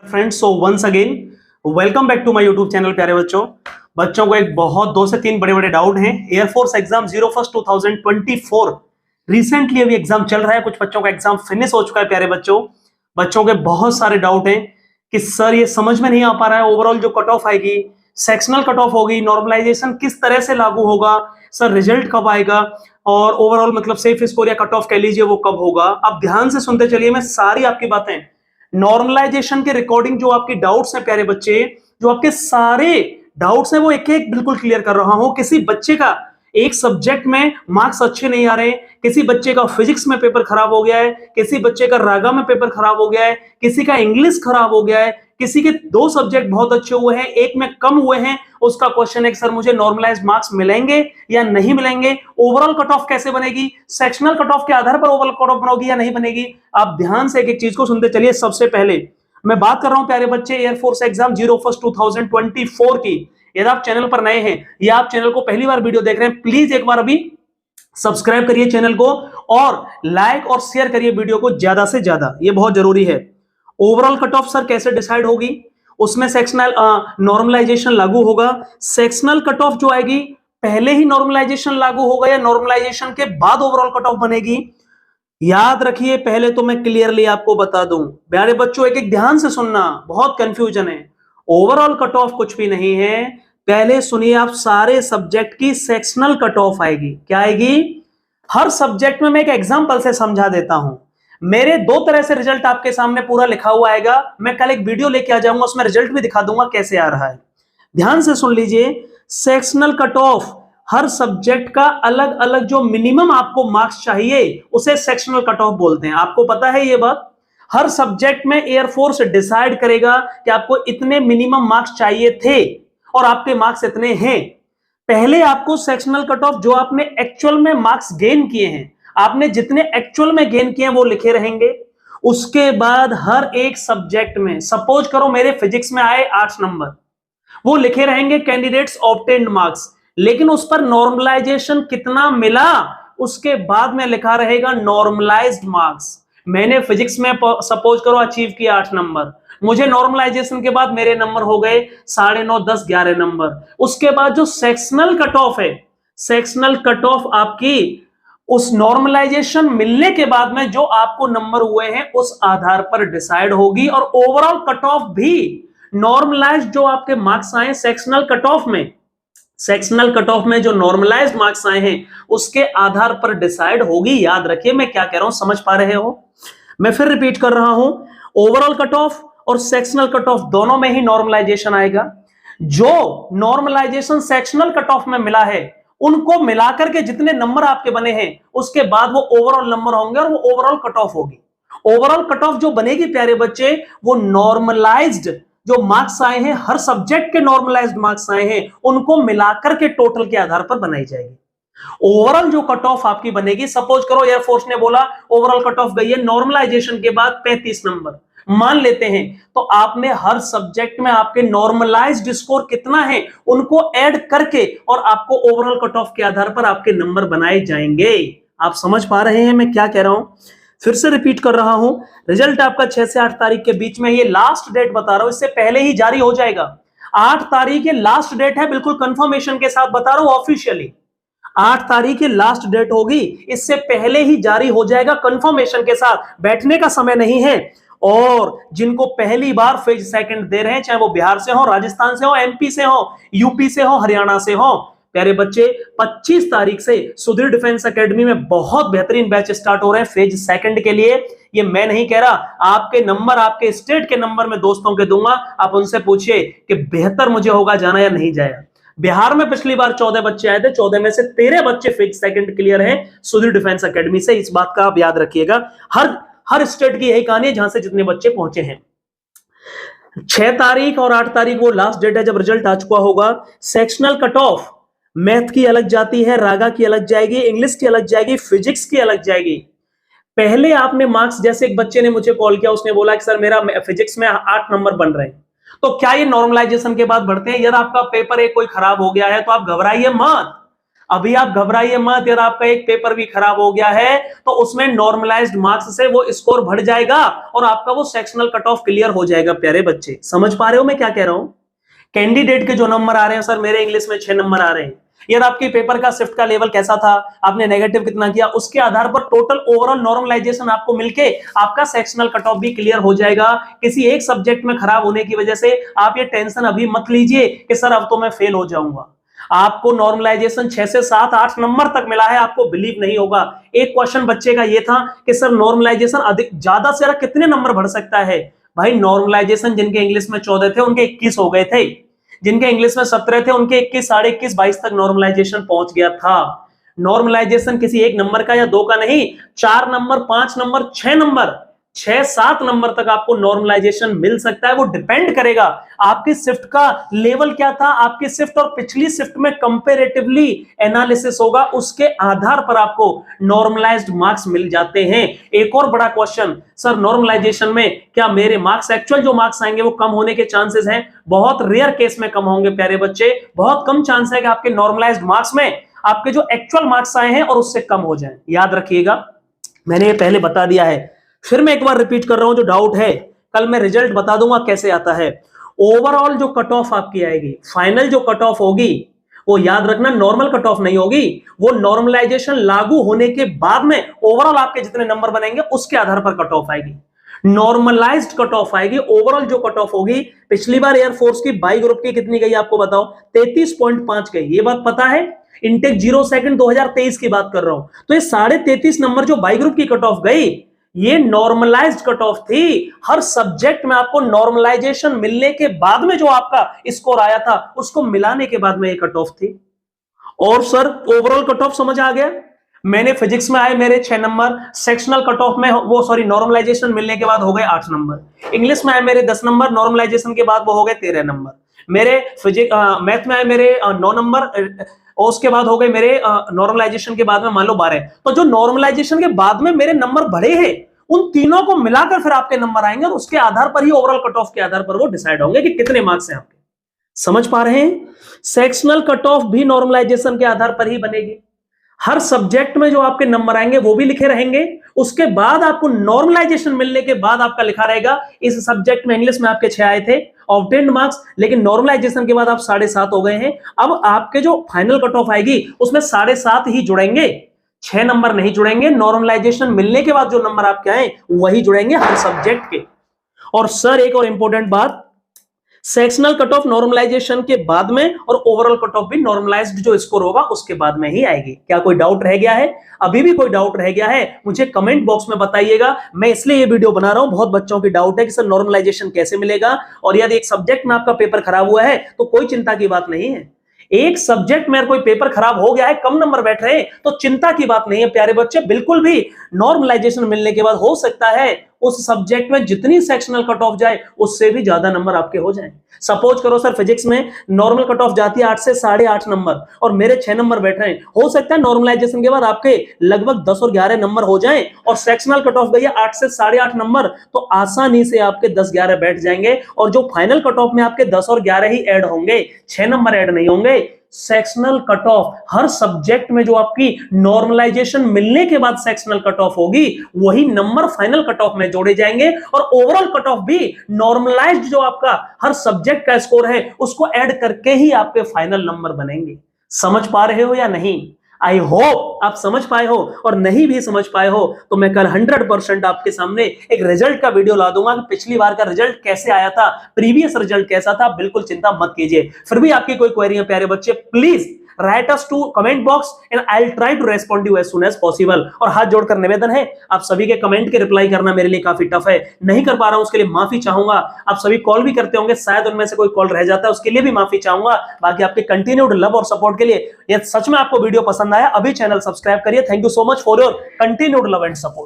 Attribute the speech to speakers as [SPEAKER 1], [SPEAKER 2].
[SPEAKER 1] Friends, so once again welcome back to my YouTube channel. प्यारे बच्चों को एक बहुत 2 से 3 बड़े बड़े डाउट हैं। एयरफोर्स एग्जाम 01 2024 रिसेंटली अभी एग्जाम चल रहा है, कुछ बच्चों का एग्जाम फिनिश हो चुका है। प्यारे बच्चों के बहुत सारे डाउट हैं कि सर ये समझ में नहीं आ पा रहा है, ओवरऑल जो कट ऑफ आएगी, सेक्शनल कट ऑफ होगी, नॉर्मलाइजेशन किस तरह से लागू होगा, सर रिजल्ट कब आएगा, और ओवरऑल मतलब सेफ स्कोर या कट ऑफ कह लीजिए वो कब होगा। आप ध्यान से सुनते चलिए, मैं सारी आपकी बातें नॉर्मलाइजेशन के रिकॉर्डिंग जो आपकी डाउट्स हैं प्यारे बच्चे, जो आपके सारे डाउट्स हैं वो एक एक बिल्कुल क्लियर कर रहा हूं। किसी बच्चे का एक सब्जेक्ट में मार्क्स अच्छे नहीं आ रहे, किसी बच्चे का फिजिक्स में पेपर खराब हो गया है, किसी बच्चे का रागा में पेपर खराब हो गया है, किसी का इंग्लिश खराब हो गया है, किसी के 2 सब्जेक्ट बहुत अच्छे हुए हैं, एक में कम हुए हैं, उसका क्वेश्चन है कि सर मुझे नॉर्मलाइज्ड मार्क्स मिलेंगे या नहीं मिलेंगे, ओवरऑल कट ऑफ कैसे बनेगी, सेक्शनल कट ऑफ के आधार पर ओवरऑल कट ऑफ बनोगी या नहीं बनेगी। आप ध्यान से एक एक चीज को सुनते चलिए। सबसे पहले मैं बात कर रहा हूं प्यारे बच्चे एयरफोर्स एग्जाम 01 2024 की। यदि आप चैनल पर नए हैं या आप चैनल को पहली बार वीडियो देख रहे हैं, प्लीज एक बार अभी सब्सक्राइब करिए चैनल को और लाइक और शेयर करिए वीडियो को ज्यादा से ज्यादा, ये बहुत जरूरी है। ओवरऑल कट ऑफ सर कैसे डिसाइड होगी, उसमें सेक्शनल नॉर्मलाइजेशन लागू होगा। सेक्शनल कट ऑफ जो आएगी पहले ही नॉर्मलाइजेशन लागू होगा या नॉर्मलाइजेशन के बाद ओवरऑल कट ऑफ बनेगी। याद रखिए, पहले तो मैं क्लियरली आपको बता दूं, प्यारे बच्चों एक एक ध्यान से सुनना, बहुत कंफ्यूजन है। ओवरऑल कट ऑफ कुछ भी नहीं है, पहले सुनिए आप, सारे सब्जेक्ट की सेक्शनल कट ऑफ आएगी। क्या आएगी? हर सब्जेक्ट में मैं एक एग्जांपल से समझा देता हूं। मेरे 2 तरह से रिजल्ट आपके सामने पूरा लिखा हुआ आएगा, मैं कल एक वीडियो लेके आ जाऊंगा, उसमें रिजल्ट भी दिखा दूंगा कैसे आ रहा है। ध्यान से सुन लीजिए, sectional cut of her subject का अलग अलग जो मिनिमम आपको मार्क्स चाहिए उसे सेक्शनल कट ऑफ बोलते हैं। आपको पता है ये बात? हर सब्जेक्ट में एयरफोर्स डिसाइड करेगा कि आपको इतने मिनिमम मार्क्स चाहिए थे और आपके मार्क्स इतने हैं। पहले आपको सेक्शनल कट ऑफ जो आपने एक्चुअल में मार्क्स गेन किए हैं, आपने जितने एक्चुअल में गेन किए हैं वो लिखे रहेंगे। उसके बाद हर एक सब्जेक्ट में, सपोज करो मेरे फिजिक्स में आए 8 नंबर, वो लिखे रहेंगे कैंडिडेट्स ऑब्टेन्ड मार्क्स, लेकिन उस पर नॉर्मलाइजेशन कितना मिला उसके बाद में लिखा रहेगा नॉर्मलाइज्ड मार्क्स। मैंने फिजिक्स में सपोज करो अचीव किया 8 नंबर, मुझे नॉर्मलाइजेशन के बाद मेरे नंबर हो गए 9.5, 10, 11 नंबर। उसके बाद जो सेक्शनल कट ऑफ है, सेक्शनल कट ऑफ आपकी उस नॉर्मलाइजेशन मिलने के बाद में जो आपको नंबर हुए हैं उस आधार पर डिसाइड होगी। और ओवरऑल कट ऑफ भी नॉर्मलाइज्ड जो आपके मार्क्स आए सेक्शनल कट ऑफ में, सेक्शनल कट ऑफ में जो नॉर्मलाइज्ड मार्क्स आए हैं उसके आधार पर डिसाइड होगी। याद रखिए मैं क्या कह रहा हूं, समझ पा रहे हो? मैं फिर रिपीट कर रहा हूं, ओवरऑल कट ऑफ और सेक्शनल कट ऑफ दोनों में ही नॉर्मलाइजेशन आएगा। जो नॉर्मलाइजेशन सेक्शनल कट ऑफ में मिला है उनको मिलाकर के जितने नंबर आपके बने हैं उसके बाद वो ओवरऑल नंबर होंगे और वो ओवरऑल कट ऑफ होगी। ओवरऑल कट ऑफ जो बनेगी प्यारे बच्चे, वो नॉर्मलाइज्ड जो मार्क्स आए हैं, हर सब्जेक्ट के नॉर्मलाइज्ड मार्क्स आए हैं, उनको मिलाकर के टोटल के आधार पर बनाई जाएगी। ओवरऑल जो कट ऑफ आपकी बनेगी, सपोज करो एयरफोर्स ने बोला ओवरऑल कट ऑफ गई है नॉर्मलाइजेशन के बाद 35 नंबर, मान लेते हैं, तो आपने हर सब्जेक्ट में आपके नॉर्मलाइज्ड स्कोर कितना है उनको ऐड करके और आपको ओवरऑल कट ऑफ के आधार पर आपके नंबर बनाए जाएंगे। आप समझ पा रहे हैं मैं क्या कह रहा हूं? फिर से रिपीट कर रहा हूं, रिजल्ट आपका 6 से 8 तारीख के बीच में, ये लास्ट डेट बता रहा हूं, इससे पहले ही जारी हो जाएगा। 8 तारीख ये लास्ट डेट है, बिल्कुल कंफर्मेशन के साथ बता रहा हूं ऑफिशियली। 8 तारीख लास्ट डेट होगी, इससे पहले ही जारी हो जाएगा कंफर्मेशन के साथ, बैठने का समय नहीं है। और जिनको पहली बार फेज सेकंड दे रहे हैं, चाहे वो बिहार से हो, राजस्थान से हो, एमपी से हो, यूपी से हो, हरियाणा से हो, प्यारे बच्चे 25 तारीख से सुधीर डिफेंस एकेडमी में बहुत बेहतरीन बैच स्टार्ट हो रहे हैं फेज सेकंड के लिए। ये मैं नहीं कह रहा, आपके नंबर आपके स्टेट के नंबर में दोस्तों के दूंगा, आप उनसे पूछिए कि बेहतर मुझे होगा जाना या नहीं जाया। बिहार में पिछली बार 14 बच्चे आए थे, 14 में से 13 बच्चे फेज सेकंड क्लियर हैं सुधीर डिफेंस एकेडमी से। इस बात का आप याद रखिएगा, हर स्टेट की यही कहानी है जहां से जितने बच्चे पहुंचे हैं। 6 तारीख और 8 तारीख वो लास्ट डेट है जब रिजल्ट आ चुका होगा। सेक्शनल कट ऑफ मैथ की अलग जाती है, रागा की अलग जाएगी, इंग्लिश की अलग जाएगी, फिजिक्स की अलग जाएगी। पहले आपने मार्क्स, जैसे एक बच्चे ने मुझे कॉल किया, उसने बोला कि सर मेरा फिजिक्स में 8 नंबर बन रहे हैं, तो क्या ये नॉर्मलाइजेशन के बाद बढ़ते हैं? यदि आपका पेपर एक कोई खराब हो गया है तो आप घबराइए मत, अभी आप घबराइए मत, यार आपका एक पेपर भी खराब हो गया है तो उसमें नॉर्मलाइज्ड मार्क्स से वो स्कोर बढ़ जाएगा और आपका वो सेक्शनल कट ऑफ क्लियर हो जाएगा। प्यारे बच्चे समझ पा रहे हो मैं क्या कह रहा हूं? कैंडिडेट के जो नंबर आ रहे हैं, सर मेरे इंग्लिश में 6 नंबर आ रहे हैं, यार आपके पेपर का शिफ्ट का लेवल कैसा था, आपने नेगेटिव कितना किया, उसके आधार पर टोटल ओवरऑल नॉर्मलाइजेशन आपको मिलके आपका सेक्शनल कट ऑफ भी क्लियर हो जाएगा। किसी एक सब्जेक्ट में खराब होने की वजह से आप ये टेंशन अभी मत लीजिए कि सर अब तो मैं फेल हो जाऊंगा। आपको नॉर्मलाइजेशन 6 से 7 8 नंबर तक मिला है, आपको बिलीव नहीं होगा। एक क्वेश्चन बच्चे का ये था कि सर नॉर्मलाइजेशन अधिक ज्यादा से ज्यादा कितने नंबर बढ़ सकता है? भाई नॉर्मलाइजेशन जिनके इंग्लिश में 14 थे उनके 21 हो गए थे, जिनके इंग्लिश में 17 थे उनके 21, 21.5, 22 तक नॉर्मलाइजेशन पहुंच गया था। नॉर्मलाइजेशन किसी एक नंबर का या दो का नहीं, 4 नंबर, 5 नंबर, 6 नंबर, 6-7 नंबर तक आपको नॉर्मलाइजेशन मिल सकता है। वो डिपेंड करेगा आपकी शिफ्ट का लेवल क्या था, आपकी शिफ्ट और पिछली शिफ्ट में कंपैरेटिवली एनालिसिस होगा, उसके आधार पर आपको नॉर्मलाइज्ड मार्क्स मिल जाते हैं। एक और बड़ा क्वेश्चन, सर नॉर्मलाइजेशन में क्या मेरे मार्क्स, एक्चुअल जो मार्क्स आएंगे वो कम होने के चांसेस हैं? बहुत रेयर केस में कम होंगे प्यारे बच्चे, बहुत कम चांस है कि आपके नॉर्मलाइज्ड मार्क्स में आपके जो एक्चुअल मार्क्स आए हैं और उससे कम हो जाए। याद रखिएगा, मैंने ये पहले बता दिया है, फिर मैं एक बार रिपीट कर रहा हूं, जो डाउट है कल मैं रिजल्ट बता दूंगा कैसे आता है। ओवरऑल जो कट ऑफ आपकी आएगी, फाइनल जो कट ऑफ होगी, वो याद रखना नॉर्मल कट ऑफ नहीं होगी, वो नॉर्मलाइजेशन लागू होने के बाद में ओवरऑल आपके जितने नंबर बनेंगे उसके आधार पर कट ऑफ आएगी। नॉर्मलाइज्ड कट ऑफ आएगी, ओवरऑल जो कट ऑफ होगी। पिछली बार एयरफोर्स की बाई ग्रुप की कितनी गई आपको बताओ? 33.5 गई, ये बात पता है। इनटेक 0 सेकंड 2023 की बात कर रहा हूं, तो ये 33.5 नंबर जो बाई ग्रुप की कट ऑफ गई, ये नॉर्मलाइज्ड कट ऑफ थी। हर सब्जेक्ट में आपको नॉर्मलाइजेशन मिलने के बाद में जो आपका स्कोर आया था उसको मिलाने के बाद में ये कट ऑफ थी। और सर ओवरऑल कट ऑफ समझ आ गया? मैंने फिजिक्स में आए मेरे 6 नंबर, सेक्शनल कट ऑफ में वो सॉरी नॉर्मलाइजेशन मिलने के बाद हो गए 8 नंबर। इंग्लिश में आए मेरे 10 नंबर, नॉर्मलाइजेशन के बाद वो हो गए 13 नंबर। मेरे मैथ में आए मेरे 9 नंबर और उसके बाद हो गए मेरे नॉर्मलाइजेशन के बाद में मान लो 12। तो जो नॉर्मलाइजेशन के बाद में मेरे नंबर बढ़े हैं उन तीनों को मिलाकर फिर आपके नंबर आएंगे और उसके आधार पर ही ओवरऑल कट ऑफ के आधार पर वो डिसाइड होंगे कि कितने मार्क्स हैं आपके। समझ पा रहे हैं? सेक्शनल कट ऑफ भी नॉर्मलाइजेशन के आधार पर ही बनेगी। हर सब्जेक्ट में जो आपके नंबर आएंगे वो भी लिखे रहेंगे, उसके बाद आपको नॉर्मलाइजेशन मिलने के बाद आपका लिखा रहेगा इस सब्जेक्ट में इंग्लिश में आपके 6 आए थे ऑब्टेन्ड मार्क्स, लेकिन नॉर्मलाइजेशन के बाद आप 7.5 हो गए हैं। अब आपके जो फाइनल कट ऑफ आएगी उसमें 7.5 ही जुड़ेंगे, 6 नंबर नहीं जुड़ेंगे। नॉर्मलाइजेशन मिलने के बाद जो नंबर आपके आए वही जुड़ेंगे हर सब्जेक्ट के। और सर एक और इंपॉर्टेंट बात, सेक्शनल कट ऑफ नॉर्मलाइजेशन के बाद में और ओवरऑल कट ऑफ भी नॉर्मलाइज्ड जो स्कोर होगा उसके बाद में ही आएगी। क्या कोई डाउट रह गया है? अभी भी कोई डाउट रह गया है मुझे कमेंट बॉक्स में बताइएगा। मैं इसलिए ये वीडियो बना रहा हूं, बहुत बच्चों की डाउट है कि सर नॉर्मलाइजेशन कैसे मिलेगा, और यदि एक सब्जेक्ट में आपका पेपर खराब हुआ है तो कोई चिंता की बात नहीं है। एक सब्जेक्ट में कोई पेपर खराब हो गया है, कम नंबर बैठ रहे हैं, तो चिंता की बात नहीं है प्यारे बच्चे। बिल्कुल भी नॉर्मलाइजेशन मिलने के बाद हो सकता है उस सब्जेक्ट में जितनी सेक्शनल कट ऑफ जाए उससे भी ज्यादा नंबर आपके हो जाएं। सपोज करो सर फिजिक्स में नॉर्मल कट ऑफ जाती है 8 से 8.5 नंबर और मेरे 6 नंबर बैठ रहे हैं, हो सकता है नॉर्मलाइजेशन के बाद आपके लगभग 10 और 11 नंबर हो जाएं, और सेक्शनल कट ऑफ गई है 8 से 8.5 नंबर, तो आसानी से आपके 10-11 बैठ जाएंगे और जो फाइनल कट ऑफ में आपके 10 और 11 ही ऐड होंगे, 6 नंबर ऐड नहीं होंगे। Sectional cut of her subject में जो आपकी नॉर्मलाइजेशन मिलने के बाद सेक्शनल कट ऑफ होगी वही नंबर फाइनल कट ऑफ में जोड़े जाएंगे, और ओवरऑल कट ऑफ भी नॉर्मलाइज्ड जो आपका हर सब्जेक्ट का स्कोर है उसको ऐड करके ही आपके फाइनल नंबर बनेंगे। समझ पा रहे हो या नहीं? आई होप आप समझ पाए हो, और नहीं भी समझ पाए हो तो मैं कल 100% आपके सामने एक रिजल्ट का वीडियो ला दूंगा कि पिछली बार का रिजल्ट कैसे आया था, प्रीवियस रिजल्ट कैसा था। बिल्कुल चिंता मत कीजिए। फिर भी आपकी कोई क्वेरी है प्यारे बच्चे, please write us to comment box and I'll try to respond you as soon as possible। और हाथ जोड़कर निवेदन है, आप सभी के कमेंट के रिप्लाई करना मेरे लिए काफी टफ है, नहीं कर पा रहा हूं, उसके लिए माफी चाहूंगा। आप सभी कॉल भी करते होंगे, शायद उनमें से कोई कॉल रह जाता है, उसके लिए भी माफी चाहूंगा। बाकी आपके कंटिन्यूड लव और सपोर्ट के लिए, यदि सच में आपको वीडियो पसंद आया अभी चैनल सब्सक्राइब करिए। Thank you so much for your continued love and support.